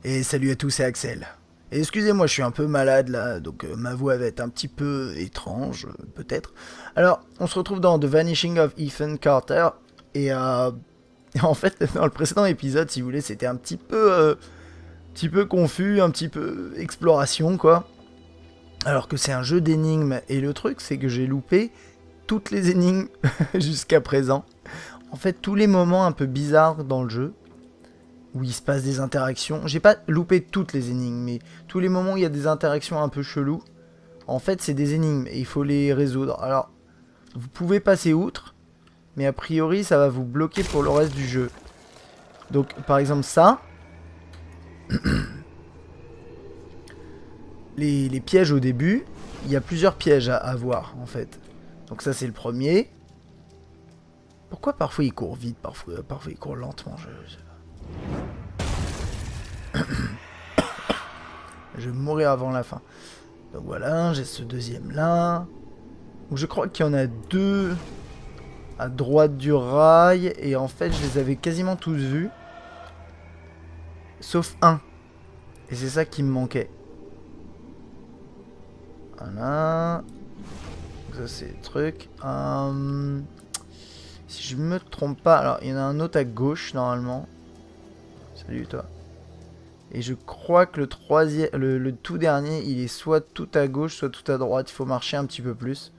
Et salut à tous, c'est Axel. Et excusez-moi, je suis un peu malade là, donc ma voix va être un petit peu étrange, peut-être. Alors, on se retrouve dans The Vanishing of Ethan Carter, et en fait, dans le précédent épisode, si vous voulez, c'était petit peu confus, un petit peu exploration, quoi. Alors que c'est un jeu d'énigmes, et le truc, c'est que j'ai loupé toutes les énigmes jusqu'à présent. En fait, tous les moments un peu bizarres dans le jeu, où il se passe des interactions. J'ai pas loupé toutes les énigmes, mais tous les moments où il y a des interactions un peu cheloues, en fait, c'est des énigmes et il faut les résoudre. Alors, vous pouvez passer outre, mais a priori, ça va vous bloquer pour le reste du jeu. Donc, par exemple, ça. Les pièges au début, il y a plusieurs pièges à avoir, en fait. Donc ça, c'est le premier. Pourquoi parfois il court vite, parfois il court lentement, je vais mourir avant la fin. Donc voilà, j'ai ce deuxième là. Donc je crois qu'il y en a deux à droite du rail. Et en fait, je les avais quasiment tous vus. Sauf un. Et c'est ça qui me manquait. Voilà. Donc ça, c'est le truc. Si je me trompe pas, alors il y en a un autre à gauche normalement. Salut toi. Et je crois que le troisième, le tout dernier, il est soit tout à gauche, soit tout à droite. Il faut marcher un petit peu plus.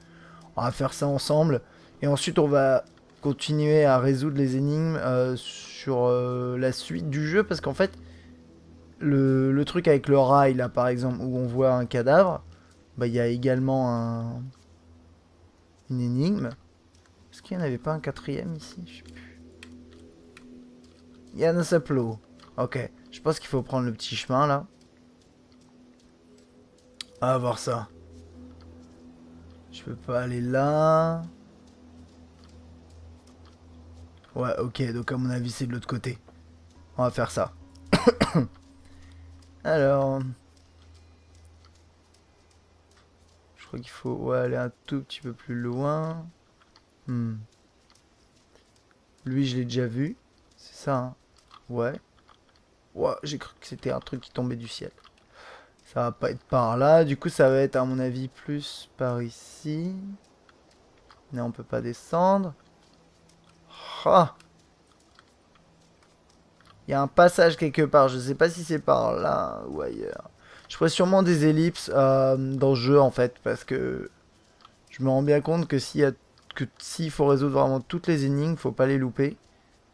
On va faire ça ensemble. Et ensuite, on va continuer à résoudre les énigmes sur la suite du jeu. Parce qu'en fait, le truc avec le rail, là, par exemple, où on voit un cadavre, bah, il y a également une énigme. Est-ce qu'il n'y en avait pas un quatrième ici? Je sais plus. Il y en a Saplo. Ok. Je pense qu'il faut prendre le petit chemin, là. On va voir ça. Je peux pas aller là. Ouais, ok, donc à mon avis c'est de l'autre côté. On va faire ça. Alors... Je crois qu'il faut aller un tout petit peu plus loin. Lui je l'ai déjà vu. C'est ça, hein. Ouais. Ouais, j'ai cru que c'était un truc qui tombait du ciel. Ça va pas être par là. Du coup ça va être à mon avis plus par ici. Non, on peut pas descendre. Ah, il y a un passage quelque part, je sais pas si c'est par là ou ailleurs. Je ferai sûrement des ellipses dans le jeu en fait, parce que je me rends bien compte que s'il faut résoudre vraiment toutes les énigmes, faut pas les louper.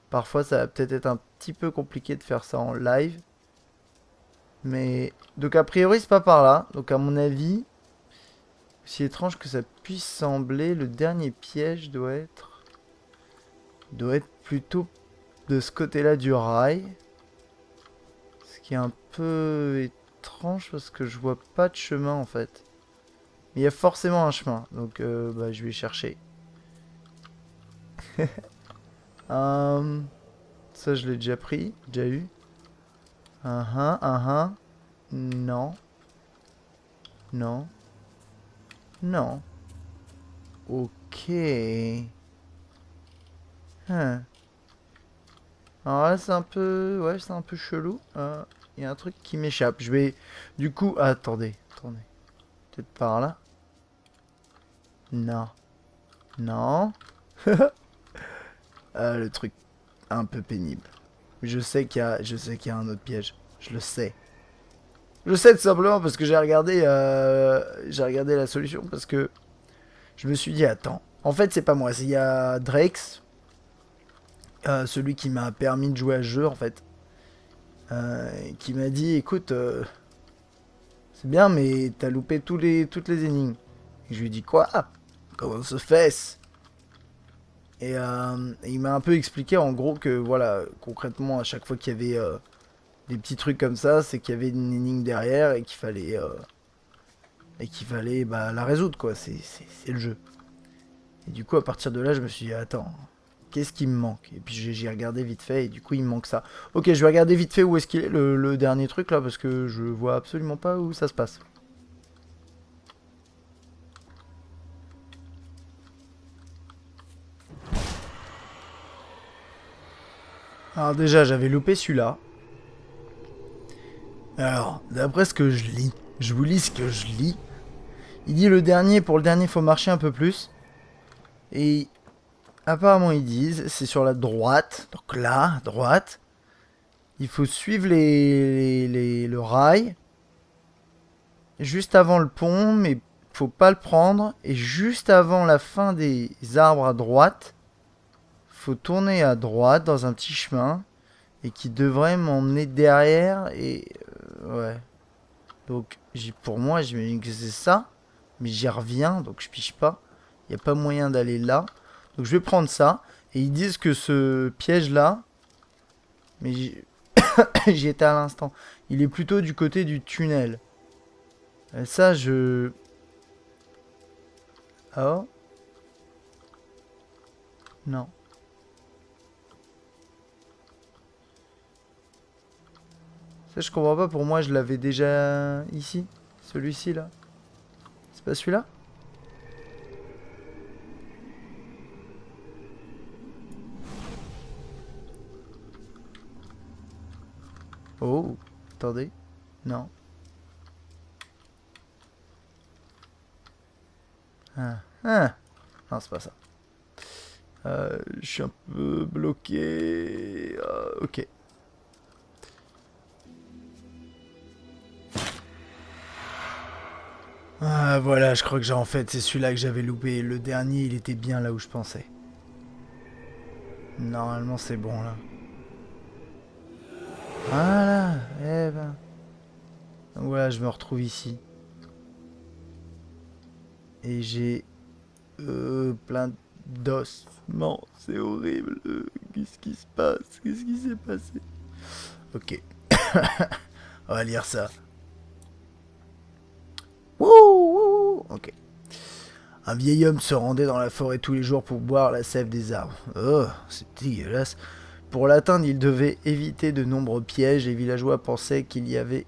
Parfois ça va peut-être être un petit peu compliqué de faire ça en live. Mais donc a priori c'est pas par là, donc à mon avis, aussi étrange que ça puisse sembler, le dernier piège doit être plutôt de ce côté-là du rail. Ce qui est un peu étrange parce que je vois pas de chemin en fait. Mais il y a forcément un chemin, donc bah, je vais chercher. Ça je l'ai déjà pris, déjà eu. Non. Non. Non. Ok. Hein. Alors là c'est un peu... Ouais, c'est un peu chelou. Il y a un truc qui m'échappe. Je vais... Du coup... Attendez. Peut-être par là. Non. Non. Le truc un peu pénible. Je sais qu'il y a un autre piège. Je le sais. Je sais tout simplement parce que j'ai regardé la solution parce que je me suis dit attends. En fait c'est pas moi, il y a Drakes, celui qui m'a permis de jouer à ce jeu en fait, qui m'a dit écoute, c'est bien mais t'as loupé toutes les énigmes. Et je lui ai dit quoi? Comment ça se fait? Et il m'a un peu expliqué en gros que voilà, concrètement à chaque fois qu'il y avait des petits trucs comme ça, c'est qu'il y avait une énigme derrière et qu'il fallait bah, la résoudre quoi, c'est le jeu. Et du coup à partir de là je me suis dit attends, qu'est-ce qui me manque? Et puis j'ai regardé vite fait et du coup il me manque ça. Ok, je vais regarder vite fait où est-ce qu'il est le dernier truc là parce que je vois absolument pas où ça se passe. Alors déjà j'avais loupé celui-là. Alors, d'après ce que je lis, je vous lis ce que je lis. Il dit pour le dernier, faut marcher un peu plus. Et apparemment, ils disent, c'est sur la droite. Donc là, droite. Il faut suivre le rail. Juste avant le pont, mais faut pas le prendre. Et juste avant la fin des arbres à droite, faut tourner à droite dans un petit chemin. Et qui devrait m'emmener derrière. Et ouais. Donc pour moi, j'imagine que c'est ça. Mais j'y reviens, donc je piche pas. Il n'y a pas moyen d'aller là. Donc je vais prendre ça. Et ils disent que ce piège-là... Mais j'y étais à l'instant. Il est plutôt du côté du tunnel. Et ça, je... Oh. Non. Ça, je comprends pas. Pour moi, je l'avais déjà ici. Celui-ci, là. C'est pas celui-là? Oh. Attendez. Non. Ah. Ah. Non, c'est pas ça. Je suis un peu bloqué. Ok. Ah, voilà, je crois que j'ai en fait, c'est celui-là que j'avais loupé. Le dernier, il était bien là où je pensais. Normalement, c'est bon, là. Voilà, eh ben. Donc voilà, je me retrouve ici. Et j'ai plein d'ossements. C'est horrible. Qu'est-ce qui se passe? Qu'est-ce qui s'est passé? Ok. On va lire ça. Wouh, ok. Un vieil homme se rendait dans la forêt tous les jours pour boire la sève des arbres. Oh, c'est dégueulasse. Pour l'atteindre, il devait éviter de nombreux pièges. Les villageois pensaient qu'il y avait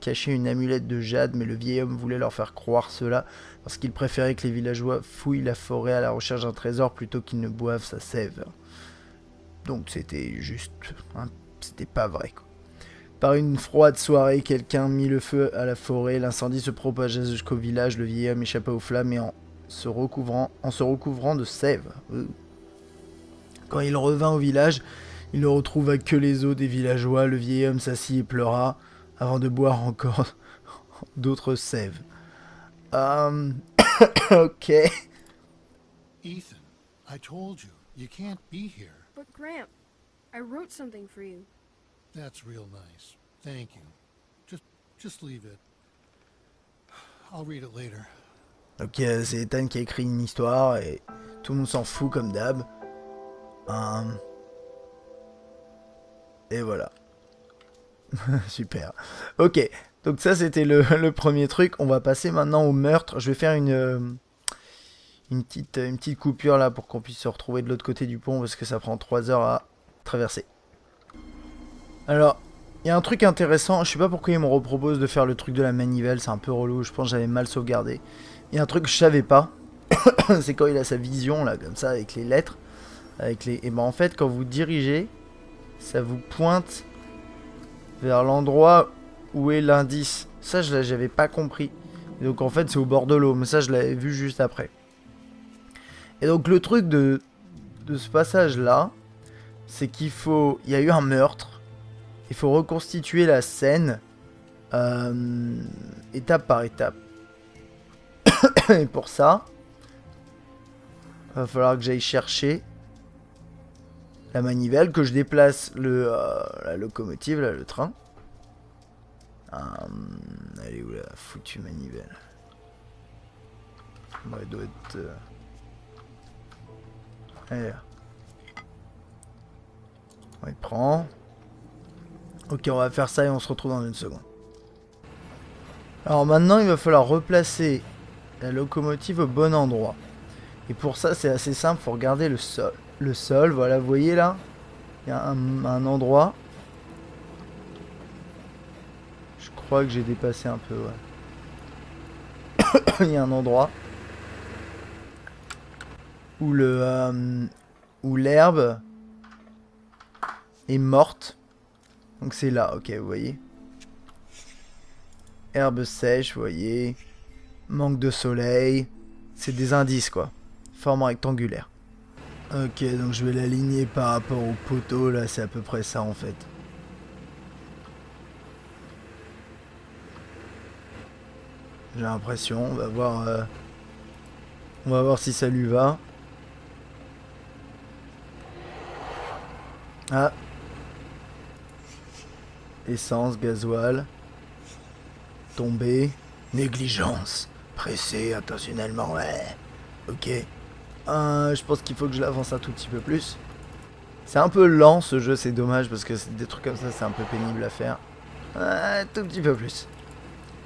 caché une amulette de jade, mais le vieil homme voulait leur faire croire cela parce qu'il préférait que les villageois fouillent la forêt à la recherche d'un trésor plutôt qu'ils ne boivent sa sève. Donc c'était juste... Hein, c'était pas vrai, quoi. Par une froide soirée, quelqu'un mit le feu à la forêt, l'incendie se propagea jusqu'au village, le vieil homme échappa aux flammes et en se recouvrant de sève. Quand il revint au village, il ne retrouva que les os des villageois, le vieil homme s'assit et pleura, avant de boire encore d'autres sèves. Ok. Ethan, I told you, you can't be here. But Gramp, I wrote something for you. That's real nice. Thank you. Just leave it. I'll read it later. Ok, c'est Ethan qui a écrit une histoire et tout le monde s'en fout comme d'hab. Et voilà. Super. Ok, donc ça c'était le premier truc. On va passer maintenant au meurtre. Je vais faire une petite coupure là pour qu'on puisse se retrouver de l'autre côté du pont parce que ça prend 3 heures à traverser. Alors, il y a un truc intéressant. Je sais pas pourquoi ils me reproposent de faire le truc de la manivelle. C'est un peu relou. Je pense que j'avais mal sauvegardé. Il y a un truc que je savais pas. C'est quand il a sa vision là, comme ça, avec les lettres. Et ben en fait, quand vous dirigez, ça vous pointe vers l'endroit où est l'indice. Ça, j'avais pas compris. Et donc en fait, c'est au bord de l'eau. Mais ça, je l'avais vu juste après. Et donc le truc de ce passage-là, c'est qu'il faut... Il y a eu un meurtre. Il faut reconstituer la scène étape par étape. Et pour ça, il va falloir que j'aille chercher la manivelle, que je déplace la locomotive, là, le train. Elle est où la foutue manivelle? Bon, elle doit être... Elle est là. On y prend. Ok, on va faire ça et on se retrouve dans une seconde. Alors maintenant, il va falloir replacer la locomotive au bon endroit. Et pour ça, c'est assez simple, il faut regarder le sol. Le sol, voilà, vous voyez là, il y a un endroit. Je crois que j'ai dépassé un peu, ouais. Il y a un endroit où l'herbe est morte. Donc c'est là, ok, vous voyez. Herbe sèche, vous voyez. Manque de soleil. C'est des indices, quoi. Forme rectangulaire. Ok, donc je vais l'aligner par rapport au poteau. Là, c'est à peu près ça, en fait. J'ai l'impression. On va voir... On va voir si ça lui va. Ah. Essence, gasoil. Tombé. Négligence. Pressé intentionnellement, ouais. Ok. Je pense qu'il faut que je l'avance un tout petit peu plus. C'est un peu lent ce jeu, c'est dommage parce que des trucs comme ça, c'est un peu pénible à faire. Un tout petit peu plus.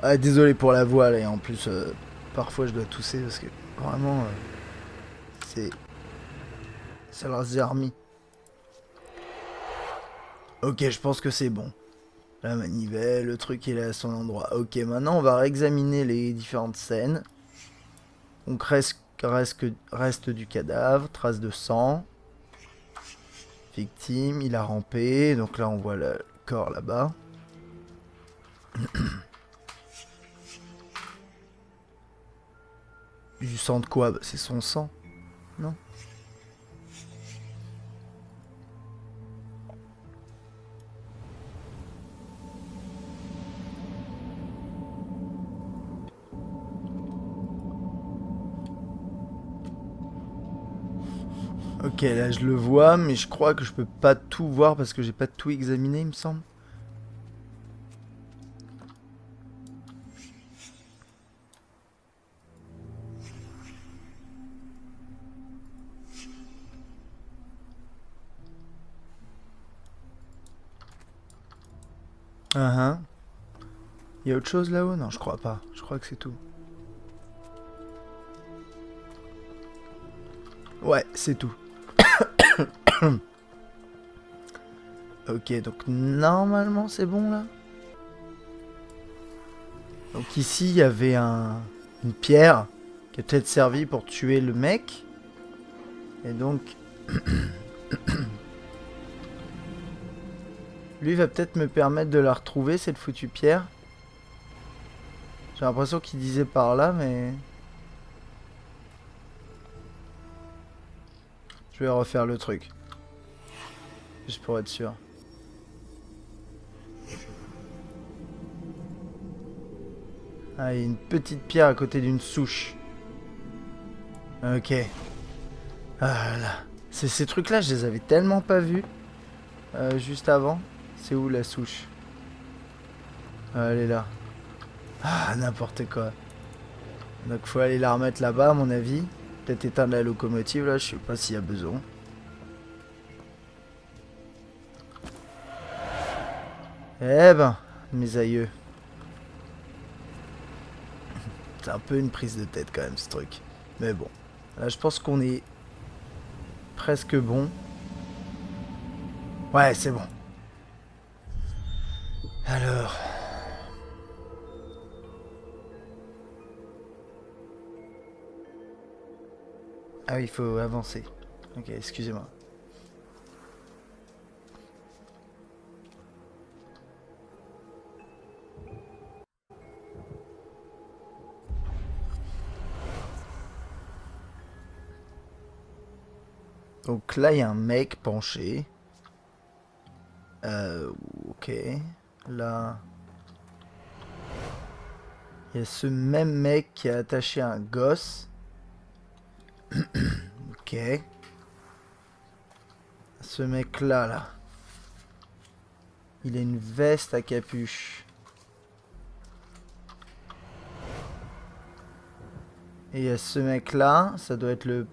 Ah, désolé pour la voix là, et en plus, parfois je dois tousser parce que vraiment, c'est... Ça leur a remis. Ok, je pense que c'est bon. La manivelle, le truc il est à son endroit. Ok, maintenant on va réexaminer les différentes scènes. Donc reste du cadavre, trace de sang. Victime, il a rampé. Donc là on voit le corps là-bas. Du sang de quoi? Bah, c'est son sang. Non? Ok, là je le vois, mais je crois que je peux pas tout voir parce que j'ai pas tout examiné, il me semble. Il y a autre chose là-haut? Non, je crois pas. Je crois que c'est tout. Ouais, c'est tout. Ok, donc normalement c'est bon là. Donc ici il y avait une pierre qui a peut-être servi pour tuer le mec. Et donc... Lui va peut-être me permettre de la retrouver, cette foutue pierre. J'ai l'impression qu'il disait par là, mais... Je vais refaire le truc. Juste pour être sûr. Ah, il y a une petite pierre à côté d'une souche. Ok. Ah là. Ces trucs-là, je les avais tellement pas vus. Juste avant. C'est où la souche? Ah, elle est là. Ah, n'importe quoi. Donc faut aller la remettre là-bas, à mon avis. Peut-être éteindre la locomotive, là. Je sais pas s'il y a besoin. Eh ben, mes aïeux. C'est un peu une prise de tête quand même, ce truc. Mais bon. Là, je pense qu'on est presque bon. Ouais, c'est bon. Alors... Ah oui, il faut avancer. Ok, excusez-moi. Donc là, il y a un mec penché. Ok. Là... Il y a ce même mec qui a attaché un gosse. Ok. Ce mec-là, là. Il a une veste à capuche. Et il y a ce mec-là. Ça doit être le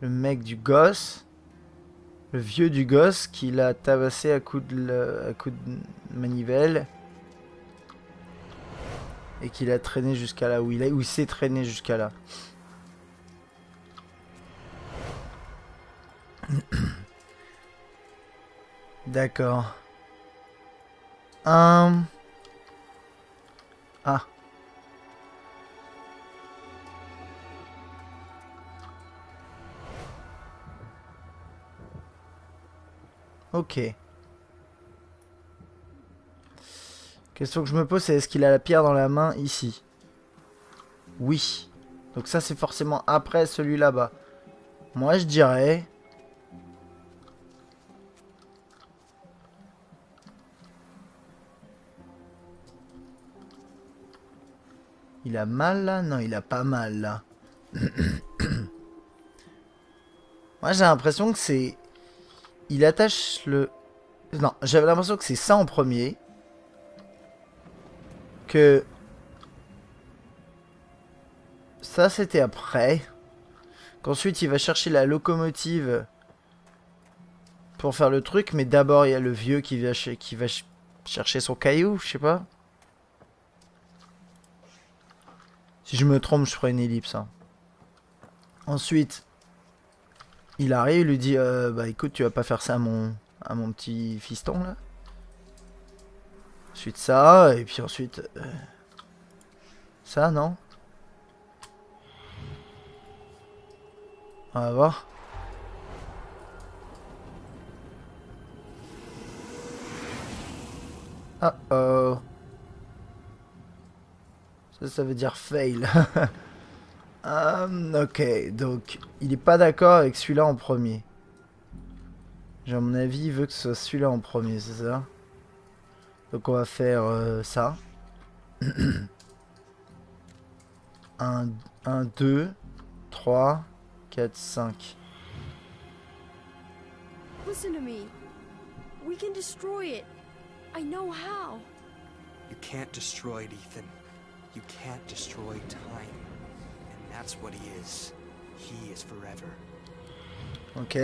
mec du gosse. Le vieux du gosse qui l'a tabassé à coups de manivelle. Et qui l'a traîné jusqu'à là où il s'est traîné jusqu'à là. D'accord. Ah. Ok. Question que je me pose, c'est est-ce qu'il a la pierre dans la main ici? Oui. Donc ça, c'est forcément après celui là-bas. Moi, je dirais... Il a mal là? Non, il a pas mal là. Moi, j'ai l'impression que c'est... Il attache le... Non, j'avais l'impression que c'est ça en premier. Que... Ça, c'était après. Qu'ensuite, il va chercher la locomotive pour faire le truc. Mais d'abord, il y a le vieux qui va chercher son caillou, je sais pas. Si je me trompe, je ferai une ellipse. Hein. Ensuite, il arrive, il lui dit bah écoute, tu vas pas faire ça à mon petit fiston là. Ensuite ça, et puis ensuite... ça, non? On va voir. Ah oh. Ça veut dire fail. Ok, donc il est pas d'accord avec celui-là en premier. J'ai à mon avis, il veut que ce soit celui-là en premier, c'est ça? Donc on va faire ça. 1, 2, 3, 4, 5. Listen to me. We can destroy it. I know how. You can't destroy it, Ethan. You can't destroy time. And that's what he is. He is forever. Ok.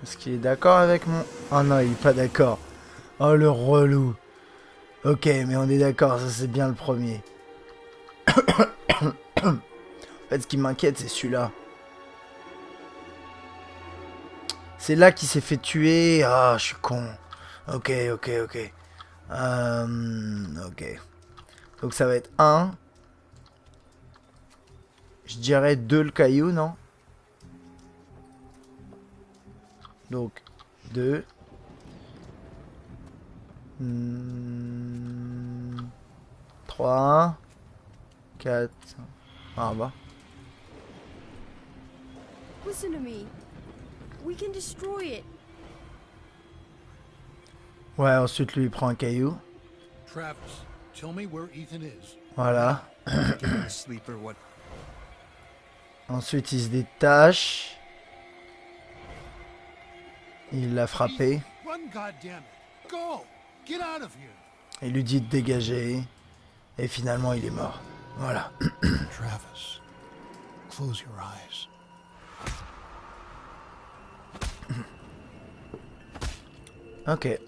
Est-ce qu'il est d'accord avec mon... Oh non, il est pas d'accord. Oh le relou. Ok, mais on est d'accord, ça c'est bien le premier. En fait, ce qui m'inquiète, c'est celui-là. C'est là qu'il s'est fait tuer. Ah, je suis con. Ok. Ok. Donc ça va être 1. Je dirais 2 le caillou, non? Donc 2. 3. 4. Ah bah. Listen to me. We can destroy it. Ouais, ensuite lui il prend un caillou. Travis, tell me where Ethan is. Voilà. Give the sleeper what Ensuite il se détache. Il l'a frappé. Run, goddammit. Go. Get out of here. Il lui dit de dégager. Et finalement il est mort. Voilà. Travis, close your eyes. Ok.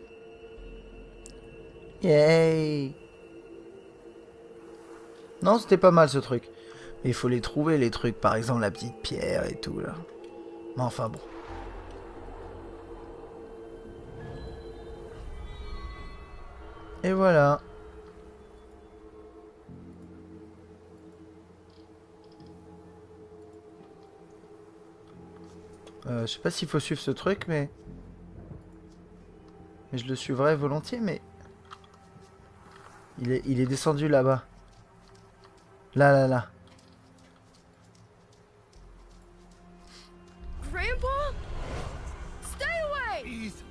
Yay. Non, c'était pas mal ce truc. Mais il faut les trouver les trucs. Par exemple la petite pierre et tout là. Mais enfin bon. Et voilà. Je sais pas s'il faut suivre ce truc, mais je le suivrai volontiers, mais... Il est descendu là-bas. Là. Grandpa? Stay away! Ethan,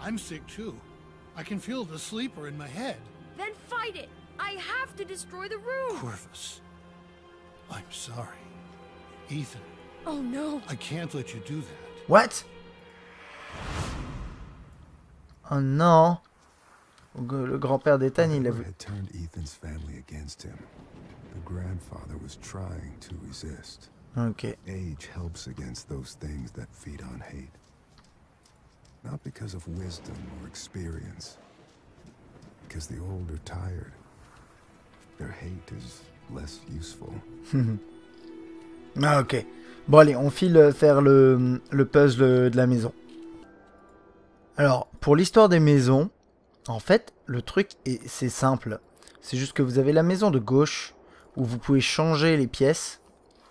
I'm sick too. I can feel the sleeper in my head. Then fight it. I have to destroy the room. Corvus, I'm sorry. Ethan, Oh no. I can't let you do that. What? Oh non. Le grand-père d'Ethan, il a vu... had turned Ethan's family against him. The grandfather was trying to resist. Ok. Age helps against those things that feed on hate. Not because of wisdom or experience. Because the old are tired. Their hate is less useful. Ah ok. Bon allez, on file faire le puzzle de la maison. Alors, pour l'histoire des maisons, en fait, le truc, c'est simple. C'est juste que vous avez la maison de gauche, où vous pouvez changer les pièces.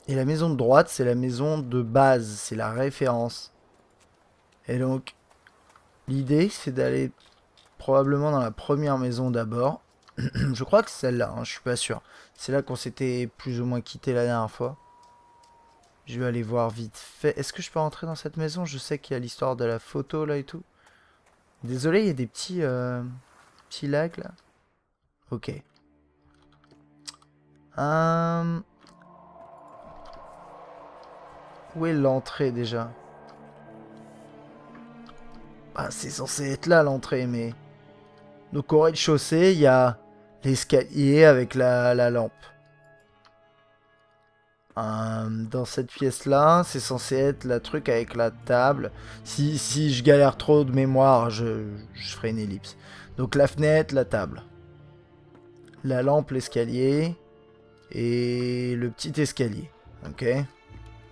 Et la maison de droite, c'est la maison de base, c'est la référence. Et donc, l'idée, c'est d'aller probablement dans la première maison d'abord. Je crois que c'est celle-là, hein, je suis pas sûr. C'est là qu'on s'était plus ou moins quitté la dernière fois. Je vais aller voir vite fait. Est-ce que je peux rentrer dans cette maison? Je sais qu'il y a l'histoire de la photo là et tout. Désolé, il y a des petits lags là. Ok. Où est l'entrée déjà? Ah, c'est censé être là l'entrée, mais... Donc au rez-de-chaussée, il y a l'escalier avec la lampe. Dans cette pièce-là, c'est censé être la truc avec la table. Si je galère trop de mémoire, je ferai une ellipse. Donc la fenêtre, la table. La lampe, l'escalier. Et le petit escalier. Ok.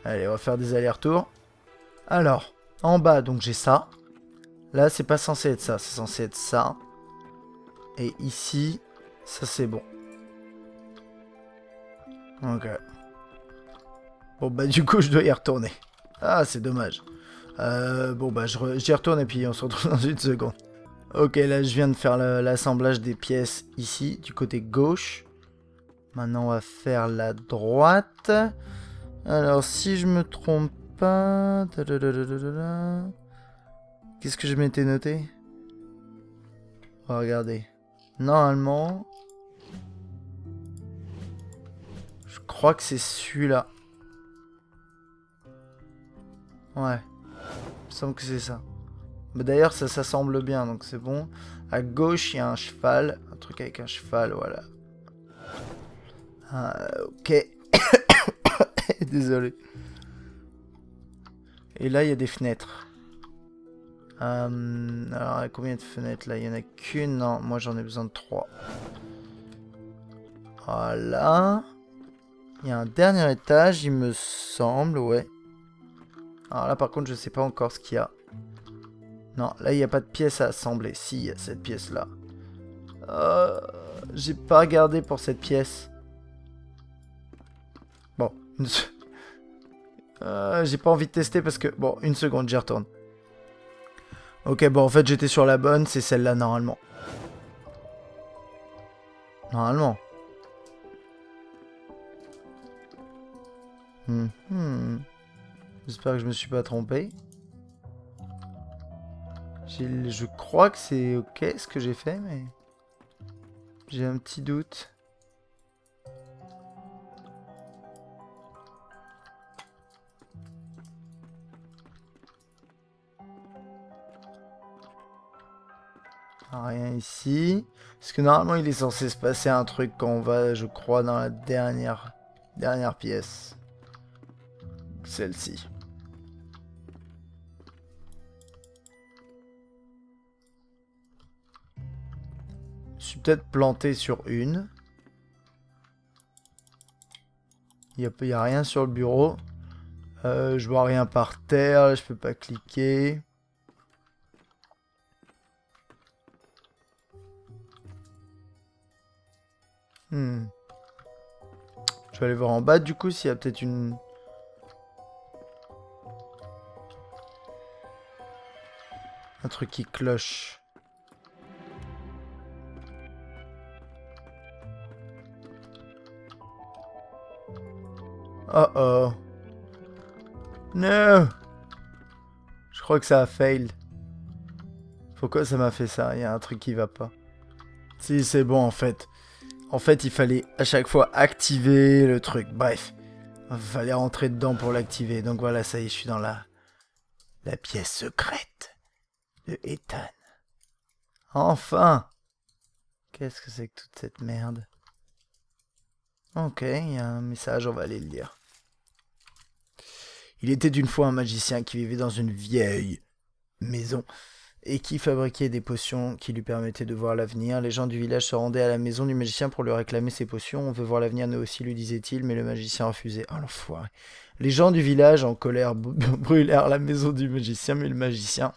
Allez, on va faire des allers-retours. Alors, en bas, donc j'ai ça. Là, c'est pas censé être ça. C'est censé être ça. Et ici, ça c'est bon. Ok. Bon, bah du coup, je dois y retourner. Ah, c'est dommage. Bon, bah j'y retourne et puis on se retrouve dans une seconde. Ok, là, je viens de faire l'assemblage des pièces ici, du côté gauche. Maintenant, on va faire la droite. Alors, si je me trompe pas... Qu'est-ce que je m'étais noté? On va regarder. Normalement... Je crois que c'est celui-là. Ouais. Il me semble que c'est ça. Mais d'ailleurs, ça s'assemble bien, donc c'est bon. À gauche, il y a un cheval. Un truc avec un cheval, voilà. Ok. Désolé. Et là, il y a des fenêtres. Alors, combien de fenêtres là? Il n'y en a qu'une. Non, moi j'en ai besoin de 3. Voilà. Il y a un dernier étage, il me semble, ouais. Alors là, par contre, je sais pas encore ce qu'il y a. Non, là, il n'y a pas de pièce à assembler. Si, il y a cette pièce-là. J'ai pas regardé pour cette pièce. Bon. J'ai pas envie de tester parce que... Bon, une seconde, j'y retourne. Ok, bon, en fait, j'étais sur la bonne. C'est celle-là, normalement. Normalement. J'espère que je me suis pas trompé. Je crois que c'est ok ce que j'ai fait, mais... J'ai un petit doute. Rien ici. Parce que normalement il est censé se passer un truc quand on va, je crois, dans la dernière pièce. Celle-ci. Je suis peut-être planté sur une. Il y a rien sur le bureau. Je vois rien par terre. Je peux pas cliquer. Je vais aller voir en bas du coup s'il y a peut-être une... Un truc qui cloche. Oh oh. Non. Je crois que ça a fail. Pourquoi ça m'a fait ça? Il y a un truc qui va pas. Si, c'est bon en fait. En fait, il fallait à chaque fois activer le truc. Bref. Il fallait rentrer dedans pour l'activer. Donc voilà, ça y est, je suis dans la pièce secrète de Ethan. Enfin! Qu'est-ce que c'est que toute cette merde? Ok, il y a un message, on va aller le lire. Il était d'une fois un magicien qui vivait dans une vieille maison et qui fabriquait des potions qui lui permettaient de voir l'avenir. Les gens du village se rendaient à la maison du magicien pour lui réclamer ses potions. On veut voir l'avenir, nous aussi, lui disait-il, mais le magicien refusait. Oh l'enfoiré. Les gens du village, en colère, brûlèrent la maison du magicien, mais le magicien,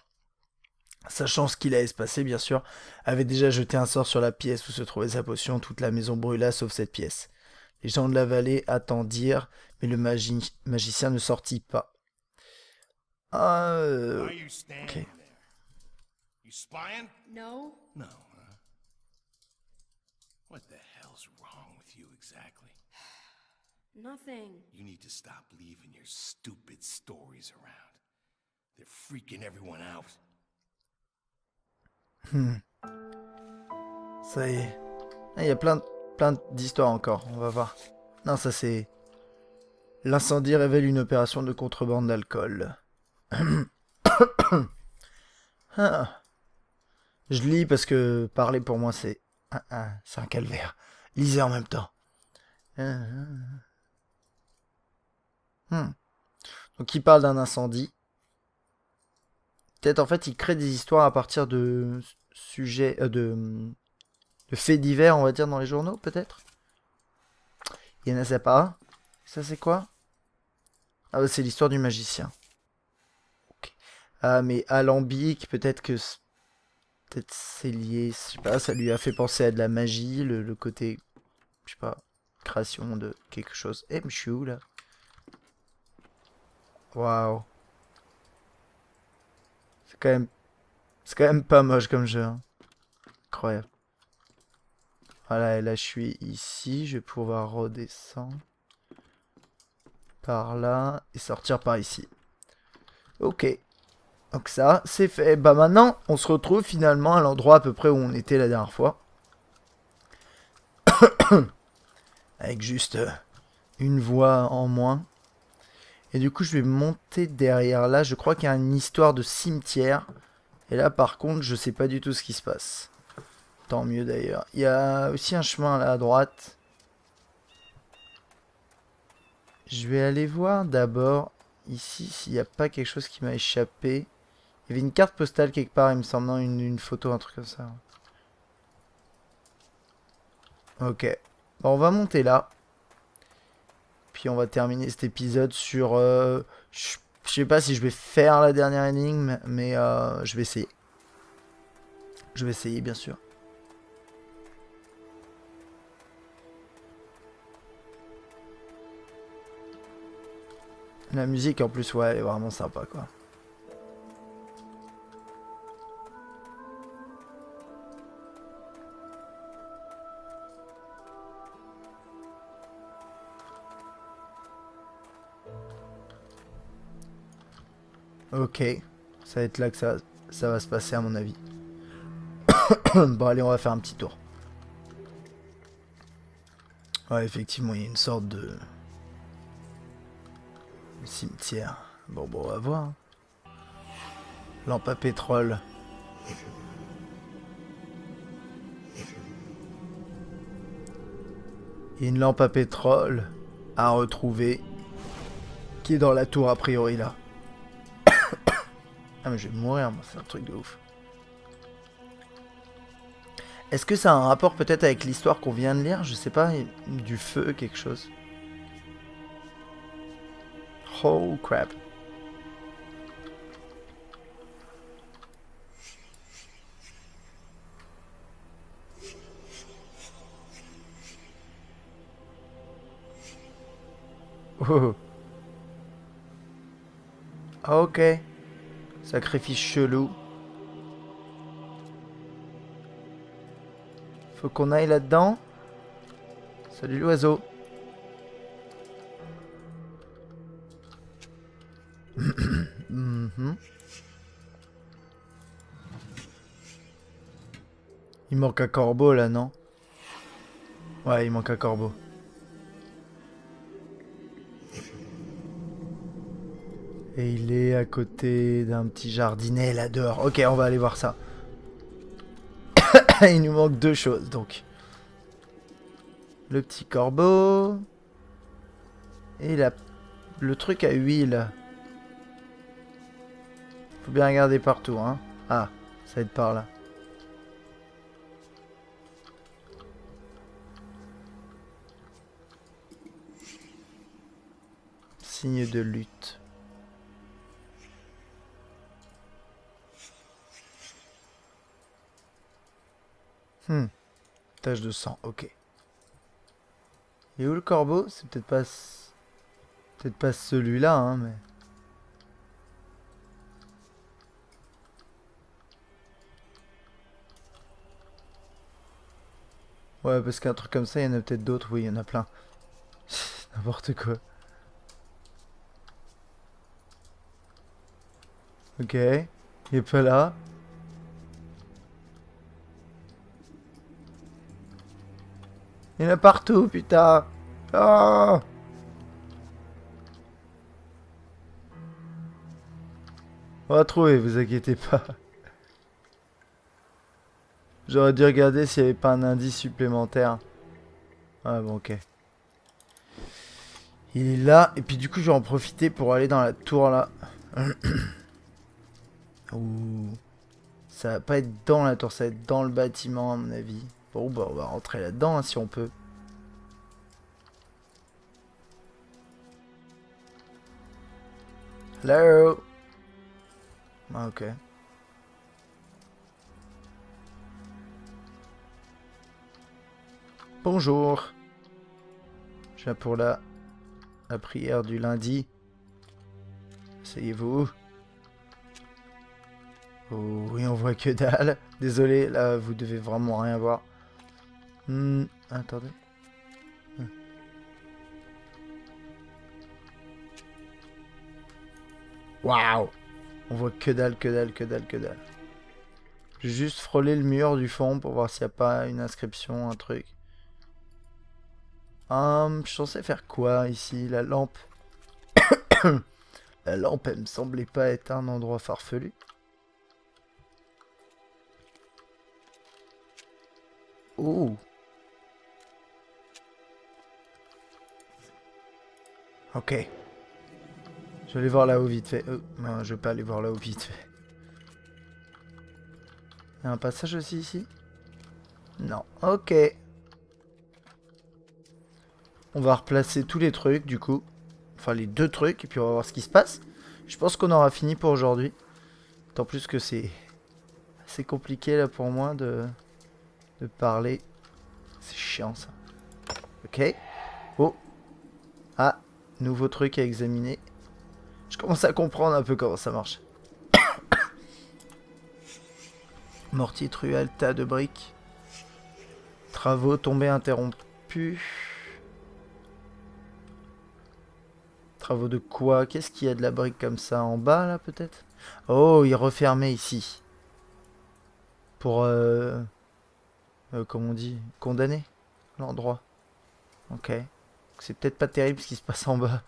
sachant ce qu'il allait se passer, bien sûr, avait déjà jeté un sort sur la pièce où se trouvait sa potion. Toute la maison brûla, sauf cette pièce. Les gens de la vallée attendirent, mais le magicien ne sortit pas. Ok. You spying? No? No, huh? What the hell's wrong with you exactly? Nothing. You need to stop leaving your stupid stories around. They're freaking everyone out. Ça y est. Ah, il y a plein d'histoires encore, on va voir. Non, ça c'est... L'incendie révèle une opération de contrebande d'alcool. Ah. Je lis parce que parler pour moi c'est un calvaire. Lisez en même temps. Donc il parle d'un incendie. Peut-être en fait il crée des histoires à partir de sujets, de faits divers on va dire dans les journaux peut-être. Il y en a ça pas. Ça c'est quoi? Ah bah, c'est l'histoire du magicien. Okay. Ah mais alambic peut-être que peut-être c'est lié, je sais pas, ça lui a fait penser à de la magie, le côté, je sais pas, création de quelque chose. Eh mais je suis où là? Waouh. C'est quand même pas moche comme jeu. Hein. Incroyable. Voilà, et là je suis ici, je vais pouvoir redescendre par là et sortir par ici. Ok. Donc ça, c'est fait. Bah maintenant, on se retrouve finalement à l'endroit à peu près où on était la dernière fois. Avec juste une voix en moins. Et du coup, je vais monter derrière là. Je crois qu'il y a une histoire de cimetière. Et là, par contre, je sais pas du tout ce qui se passe. Tant mieux d'ailleurs. Il y a aussi un chemin là à droite. Je vais aller voir d'abord ici s'il n'y a pas quelque chose qui m'a échappé. Il y avait une carte postale quelque part, il me semble, non, une photo, un truc comme ça. Ok. Bon, on va monter là. Puis on va terminer cet épisode sur... je sais pas si je vais faire la dernière énigme, mais je vais essayer. Je vais essayer, bien sûr. La musique, en plus, ouais, elle est vraiment sympa, quoi. Ok, ça va être là que ça va se passer à mon avis. Bon allez, on va faire un petit tour. Ouais, effectivement, il y a une sorte de cimetière. Bon, on va voir. Lampe à pétrole. Il y a une lampe à pétrole à retrouver qui est dans la tour a priori là. Ah mais je vais mourir, moi, c'est un truc de ouf. Est-ce que ça a un rapport peut-être avec l'histoire qu'on vient de lire? Je sais pas, du feu, quelque chose. Oh crap. Oh. Ok. Sacrifice chelou. Faut qu'on aille là-dedans. Salut l'oiseau. Il manque un corbeau là, non? Ouais, il manque un corbeau. Et il est à côté d'un petit jardinet là dehors. Ok, on va aller voir ça. Il nous manque deux choses donc. Le petit corbeau. Et le truc à huile. Faut bien regarder partout, hein. Ah, ça va être par là. Signe de lutte. Tache de sang, ok. Et où le corbeau? C'est peut-être pas... Peut-être pas celui-là, hein, mais... Ouais, parce qu'un truc comme ça, il y en a peut-être d'autres. Oui, il y en a plein. N'importe quoi. Ok. Il est pas là. Il y en a partout, putain. Oh! On va trouver, vous inquiétez pas. J'aurais dû regarder s'il n'y avait pas un indice supplémentaire. Ah bon, ok. Il est là, et puis du coup je vais en profiter pour aller dans la tour là. Ouh. Ça va pas être dans la tour, ça va être dans le bâtiment à mon avis. Bon bah on va rentrer là-dedans hein, si on peut. Hello. Ah, ok. Bonjour. Je viens pour la prière du lundi. Asseyez-vous. Oh oui, on voit que dalle. Désolé, là, vous devez vraiment rien voir. Attendez. Waouh! On voit que dalle, que dalle, que dalle, que dalle. Je vais juste frôler le mur du fond pour voir s'il n'y a pas une inscription, un truc. Je suis censé faire quoi ici? La lampe. La lampe, elle me semblait pas être un endroit farfelu. Oh. Ok. Je vais aller voir là-haut vite fait. Non, je vais pas aller voir là-haut vite fait. Il y a un passage aussi ici? Non. Ok. On va replacer tous les trucs du coup. Enfin les deux trucs et puis on va voir ce qui se passe. Je pense qu'on aura fini pour aujourd'hui. D'autant plus que c'est assez compliqué là pour moi de parler. C'est chiant ça. Ok. Oh. Ah. Nouveau truc à examiner. Je commence à comprendre un peu comment ça marche. Mortier, truelle, tas de briques. Travaux tombés interrompus. Travaux de quoi? Qu'est-ce qu'il y a de la brique comme ça en bas là peut-être? Oh, il est refermé ici. Pour comment on dit? Condamner l'endroit. Ok. C'est peut-être pas terrible ce qui se passe en bas.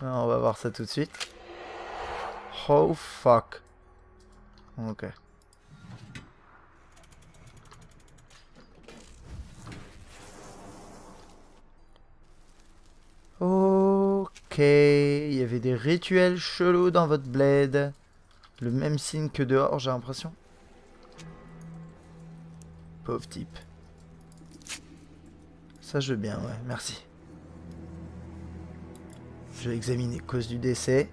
On va voir ça tout de suite. Oh fuck. Ok. Ok. Il y avait des rituels chelous dans votre bled. Le même signe que dehors, j'ai l'impression. Pauvre type. Ça je veux bien, ouais, merci. Je vais examiner cause du décès.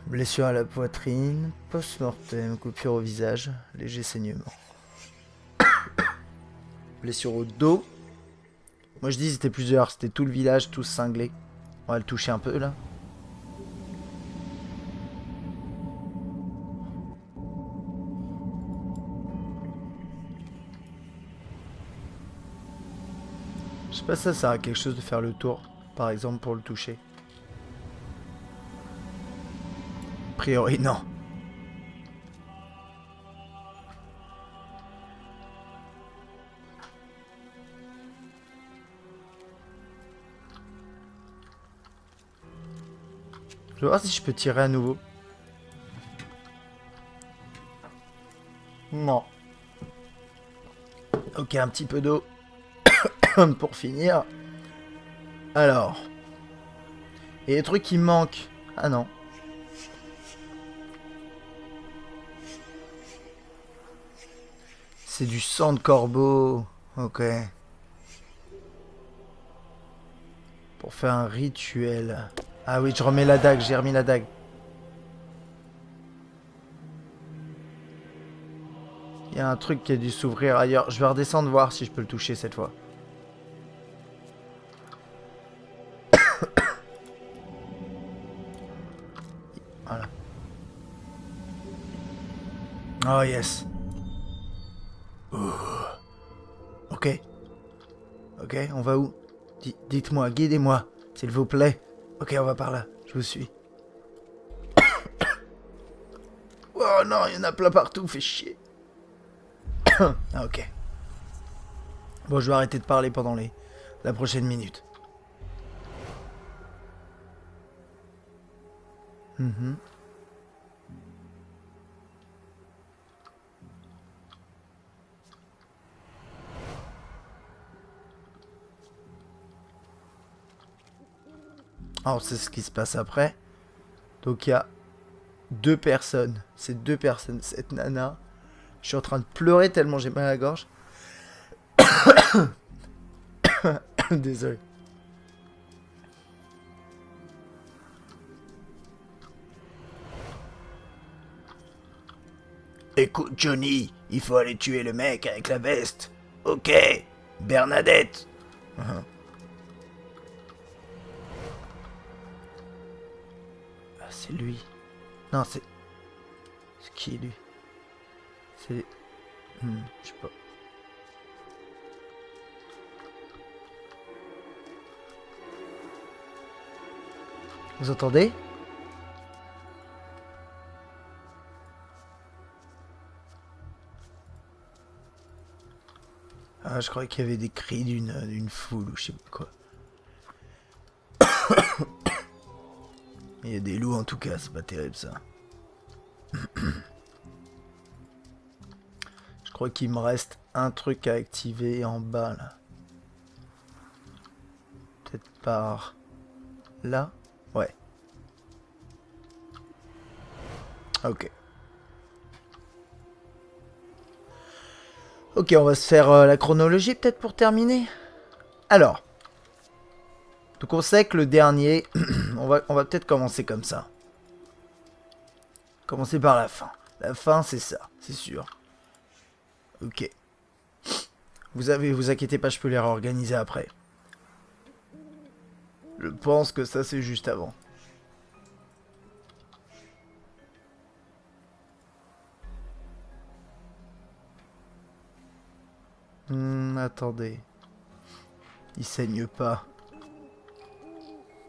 Blessure à la poitrine, post-mortem, coupure au visage, léger saignement. Blessure au dos. Moi je dis c'était plusieurs, c'était tout le village, tous cinglés. On va le toucher un peu là. Je sais pas si ça sert à quelque chose de faire le tour, par exemple pour le toucher. A priori non. Je vais voir si je peux tirer à nouveau. Non. Ok, un petit peu d'eau. Pour finir. Alors. Et les trucs qui me manquent. Ah non. C'est du sang de corbeau. Ok. Pour faire un rituel. Ah oui, je remets la dague. J'ai remis la dague. Il y a un truc qui a dû s'ouvrir ailleurs. Je vais redescendre voir si je peux le toucher cette fois. Voilà. Oh yes. Ok. Ok, on va où? Dites-moi, guidez-moi, s'il vous plaît. Ok, on va par là, je vous suis. Oh non, il y en a plein partout, fait chier. Ah, ok. Bon, je vais arrêter de parler pendant la prochaine minute. Alors, c'est ce qui se passe après. Donc, il y a 2 personnes. C'est 2 personnes. Cette nana. Je suis en train de pleurer tellement j'ai mal à la gorge. Désolé. Écoute, Johnny, il faut aller tuer le mec avec la veste. Ok, Bernadette. Ah, c'est lui. Non, c'est... C'est qui, lui? C'est... je sais pas. Vous entendez? Ah, je croyais qu'il y avait des cris d'une foule ou je sais pas quoi. Il y a des loups en tout cas, c'est pas terrible ça. Je crois qu'il me reste un truc à activer en bas là. Peut-être par là? Ouais. Ok. Ok, on va se faire la chronologie peut-être pour terminer. Alors. Donc on sait que le dernier, on va peut-être commencer comme ça. Commencer par la fin. La fin c'est ça, c'est sûr. Ok. Vous inquiétez pas, je peux les réorganiser après. Je pense que ça c'est juste avant. Attendez. Il saigne pas.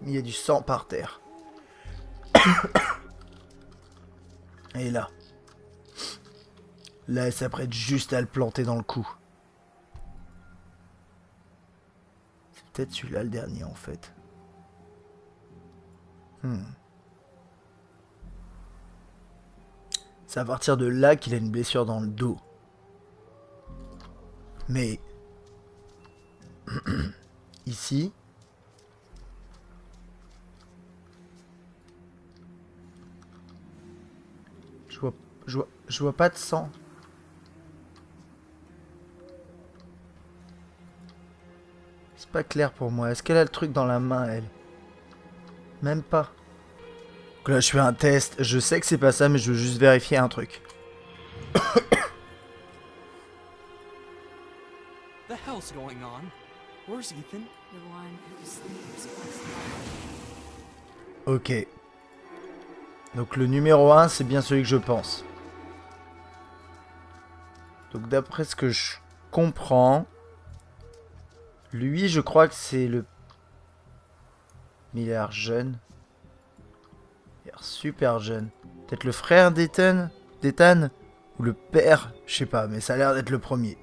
Il y a du sang par terre. Et là. Là, elle s'apprête juste à le planter dans le cou. C'est peut-être celui-là le dernier en fait. C'est à partir de là qu'il a une blessure dans le dos. Mais... ici... Je vois pas de sang. C'est pas clair pour moi. Est-ce qu'elle a le truc dans la main, elle? Même pas. Donc là, je fais un test. Je sais que c'est pas ça, mais je veux juste vérifier un truc. The hell's going on? Where's Ethan? The one who sleeps was Ok. Donc le numéro 1, c'est bien celui que je pense. Donc d'après ce que je comprends, lui, je crois que c'est le... Mais il a l'air jeune. Il a l'air super jeune. Peut-être le frère d'Ethan? Ou le père? Je sais pas, mais ça a l'air d'être le premier.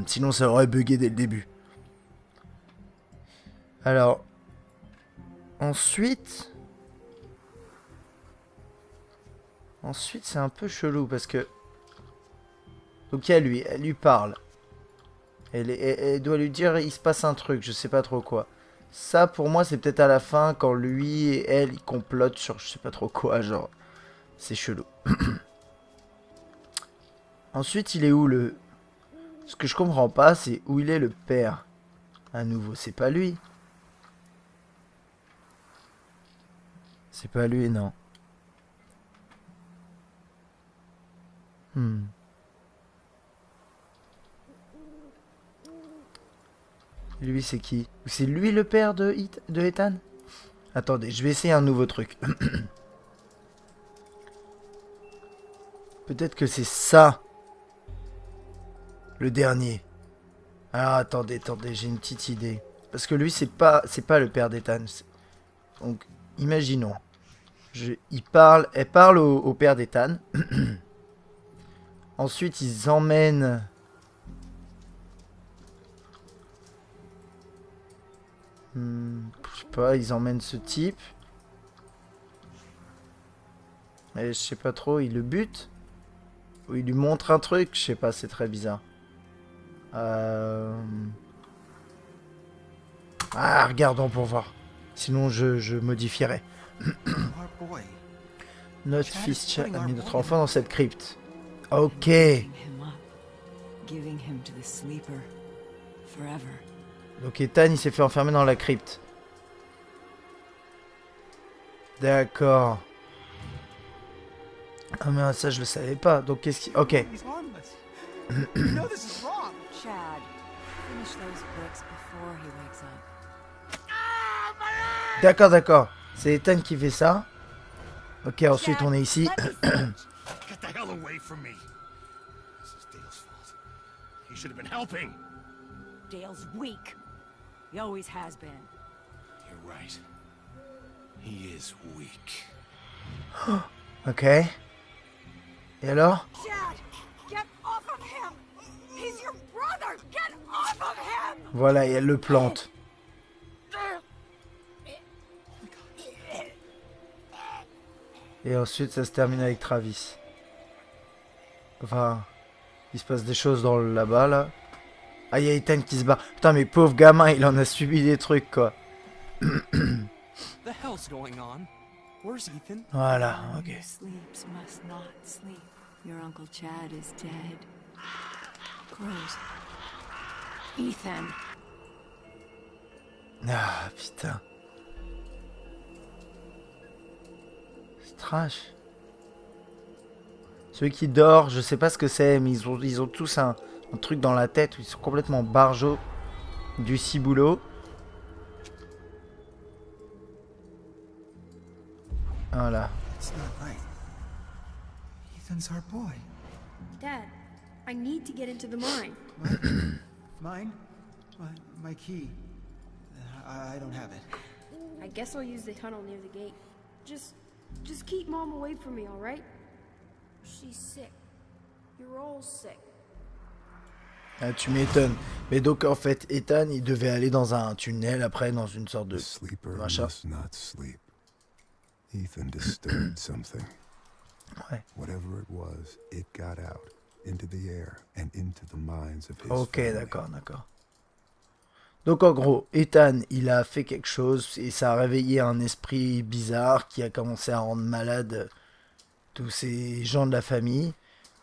Sinon ça aurait bugué dès le début. Alors... Ensuite, c'est un peu chelou parce que... Donc il y a lui, elle lui parle. Elle doit lui dire il se passe un truc, je sais pas trop quoi. Ça pour moi c'est peut-être à la fin quand lui et elle ils complotent sur je sais pas trop quoi, genre. C'est chelou. Ensuite il est où le... Ce que je comprends pas c'est où il est le père. À nouveau, c'est pas lui. C'est pas lui, non. Lui, c'est qui? C'est lui le père de Ethan? Attendez, je vais essayer un nouveau truc. Peut-être que c'est ça. Le dernier. Alors attendez, j'ai une petite idée. Parce que lui, c'est pas le père d'Ethan. Donc, imaginons. Elle parle au père d'Ethan. Ensuite, ils emmènent... je sais pas, ils emmènent ce type. Et je sais pas trop, ils le butent. Ou ils lui montrent un truc, je sais pas, c'est très bizarre. Ah, regardons pour voir. Sinon, je modifierai. Our boy. Notre fils Chad a mis notre enfant dans cette crypte. Ok. Giving him up, giving him to the sleeper forever. Donc Ethan, il s'est fait enfermer dans la crypte. D'accord. Ah mais ça, je le savais pas. Donc qu'est-ce qui... Ok. He's harmless. You know this is wrong. Chad, finish those books before he wakes up. D'accord, d'accord. C'est Ethan qui fait ça. Ok, ensuite on est ici. Get the hell away from me. This is Dale's fault. He should have been helping. Dale's weak. He always has been. You're right. He is weak. Ok. Et alors? Chad, get off of him! He's your brother! Get off of him! Voilà, et elle le plante. Et ensuite, ça se termine avec Travis. Enfin, il se passe des choses dans là-bas, là. Ah, il y a Ethan qui se bat. Putain, mais pauvre gamin, il en a subi des trucs, quoi. The hell's going on? Where's Ethan? Voilà, ok. Who sleeps must not sleep. Your Uncle Chad is dead. Gross. Ethan. Ah, putain. C'est trash. Celui qui dort, je sais pas ce que c'est, mais ils ont tous un truc dans la tête où ils sont complètement barjots du ciboulot. Voilà. It's not right. Ethan's our boy. Dad, I need to get into the mine. Mine? My key. I don't have it. I guess I'll use the tunnel near the gate. Just keep Mom away from me, all right? She's sick. You're all sick. Ah, tu m'étonnes. Mais donc en fait, Ethan, il devait aller dans un tunnel après, dans une sorte de The sleeper machin. must not sleep. Ethan disturbed something. Ouais. Whatever it was, it got out into the air and into the minds of his Ok, family. d'accord, d'accord. Donc en gros, Ethan, il a fait quelque chose et ça a réveillé un esprit bizarre qui a commencé à rendre malade tous ces gens de la famille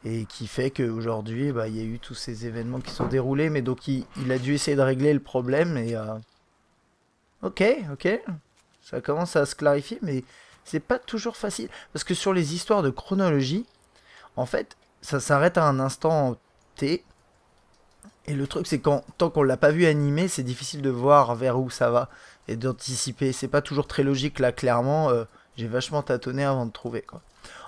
et qui fait qu'aujourd'hui, bah, il y a eu tous ces événements qui sont déroulés, mais donc il a dû essayer de régler le problème et... Ok, ça commence à se clarifier, mais c'est pas toujours facile. Parce que sur les histoires de chronologie, en fait, ça s'arrête à un instant T. Et le truc, c'est tant qu'on l'a pas vu animé, c'est difficile de voir vers où ça va et d'anticiper. C'est pas toujours très logique là, clairement. J'ai vachement tâtonné avant de trouver, quoi.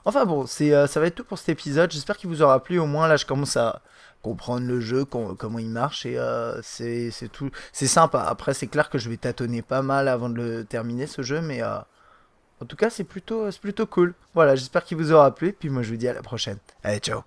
Enfin bon, ça va être tout pour cet épisode. J'espère qu'il vous aura plu. Au moins là, je commence à comprendre le jeu, comment il marche et c'est tout. C'est sympa. Après, c'est clair que je vais tâtonner pas mal avant de le terminer ce jeu, mais en tout cas, c'est plutôt cool. Voilà, j'espère qu'il vous aura plu. Puis moi, je vous dis à la prochaine. Allez, ciao.